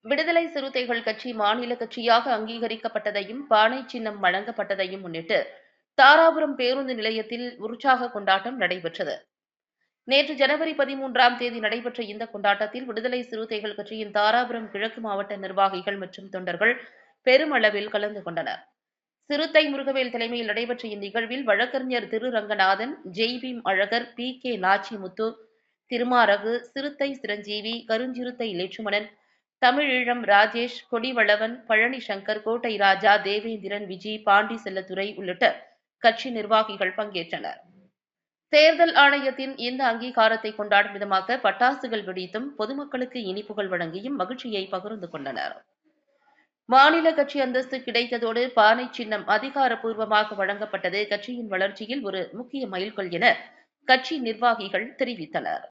விடுதலை சிறுத்தைகள் கட்சி மாநில கட்சியாக அங்கீகரிக்கப்பட்டதையும் பானை சின்னம் வழங்கப்பட்டதையும் முன்னிட்டு தாராபுரம் பேருந்து நிலையத்தில் உற்சாக கொண்டாட்டம் நடைபெற்றது. நேற்று ஜனவரி 13ஆம் தேதி நடைபெற்ற இந்த கொண்டாட்டத்தில் விடுதலை சிறுத்தைகள் கட்சியின் தாராபுரம் கிழக்கு மாவட்ட நிர்வாகிகள் மற்றும் தொண்டர்கள் பெருமளவில் கலந்து கொண்டனர். சிறுத்தை முருகவேல் தலைமையில் நடைபெற்ற இந்நிகழ்வில் வழக்கறிஞர் திருரங்கநாதன், ஜெய்பீம் அழகர், பி.கே. நாச்சிமுத்து, திருமாரகு, சிறுத்தை சிரஞ்சீவி, கருஞ்சிறுத்தை லட்சுமணன், தமிழீழம் ராஜேஷ், கொடிவளவன், பழனி சங்கர், கோட்டை ராஜா, தேவேந்திரன், விஜி, பாண்டி செல்லத்துறை உள்ளிட்ட கட்சி நிர்வாகிகள் பங்கேற்றனர். தேர்தல் ஆணையத்தின் இந்த அங்கீகாரத்தை கொண்டாடும் விதமாக பட்டாசுகள் வெடித்தும் பொதுமக்களுக்கு இனிப்புகள் வழங்கியும் மகிழ்ச்சியை பகிர்ந்து கொண்டனர். மாநில கட்சி அந்தஸ்து கிடைத்ததோடு பானை சின்னம் அதிகாரப்பூர்வமாக வழங்கப்பட்டது கட்சியின் வளர்ச்சியில் ஒரு முக்கிய மைல்கல் என கட்சி நிர்வாகிகள் தெரிவித்தனர்.